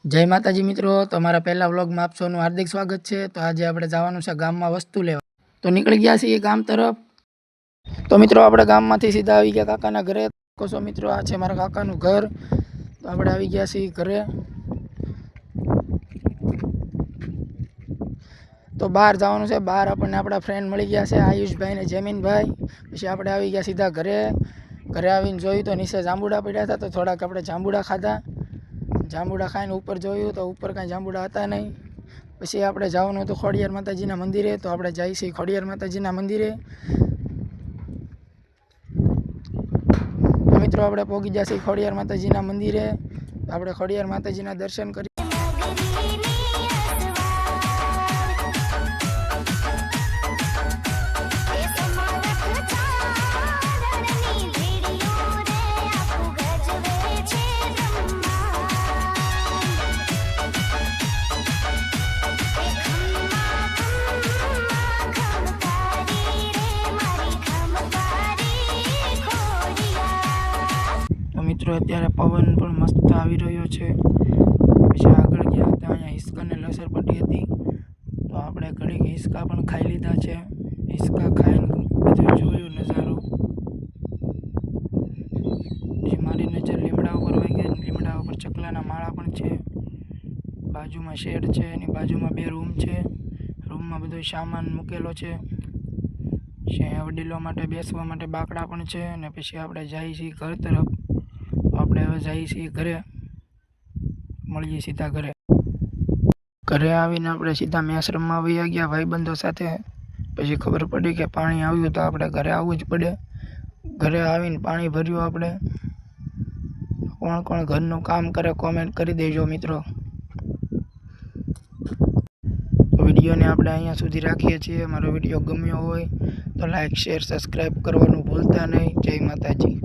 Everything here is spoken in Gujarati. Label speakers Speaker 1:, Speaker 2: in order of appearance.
Speaker 1: જય માતાજી મિત્રો, તમારા પહેલા વ્લોગમાં આપ સૌનું હાર્દિક સ્વાગત છે। તો આજે આપણે જવાનું છે ગામમાં વસ્તુ લેવા, તો નીકળી ગયા છીએ ગામ તરફ। તો મિત્રો આપણે ગામમાંથી સીધા આવી ગયા કાકાના ઘરે। કહો મિત્રો, આ છે મારા કાકાનું ઘર। તો આપણે આવી ગયા છીએ ઘરે। તો બહાર જવાનું છે, બહાર આપણને આપણા ફ્રેન્ડ મળી ગયા છે, આયુષભાઈ ને જમીનભાઈ। પછી આપણે આવી ગયા સીધા ઘરે। ઘરે આવીને જોયું તો નીચે જાંબુડા પડ્યા હતા, તો થોડાક આપણે જાંબુડા ખાધા। જાંબુડા ખાઈને ઉપર જોયું તો ઉપર કાંઈ જાંબુડા હતા નહીં। પછી આપણે જવાનું હતું ખોડિયાર માતાજીના મંદિરે। તો આપણે જઈએ છીએ ખોડિયાર માતાજીના મંદિરે। મિત્રો આપણે પહોંચી ગયા છીએ ખોડિયાર માતાજીના મંદિરે। આપણે ખોડિયાર માતાજીના દર્શન કરી। મિત્રો અત્યારે પવન પણ મસ્ત આવી રહ્યો છે। પછી આગળ ગયા હતા, અહીંયા હિસકાને લસરપટ્ટી હતી, તો આપણે ઘડીક હિસકા પણ ખાઈ લીધા છે। હિસકા ખાઈને બધું જોયું નજારો। પછી મારી નજર લીમડા ઉપર વહી ગઈ। લીમડા ઉપર ચકલાના માળા પણ છે। બાજુમાં શેડ છે, એની બાજુમાં 2 રૂમ છે। રૂમમાં બધો સામાન મૂકેલો છે। વડીલો માટે બેસવા માટે બાકડા પણ છે। અને પછી આપણે જઈએ છીએ ઘર તરફ। આપણે હવે જઈએ છીએ ઘરે, મળીએ સીધા ઘરે। ઘરે આવીને આપણે સીધા મેચ રમવા વયા ગયા ભાઈબંધો સાથે। પછી ખબર પડી કે પાણી આવ્યું, તો આપણે ઘરે આવવું જ પડે। ઘરે આવીને પાણી ભર્યું આપણે। કોણ કોણ ઘરનું કામ કરે કોમેન્ટ કરી દેજો મિત્રો। વિડીયોને આપણે અહીંયા સુધી રાખીએ છીએ। મારો વિડીયો ગમ્યો હોય તો લાઈક, શેર, સબસ્ક્રાઈબ કરવાનું ભૂલતા નહીં। જય માતાજી।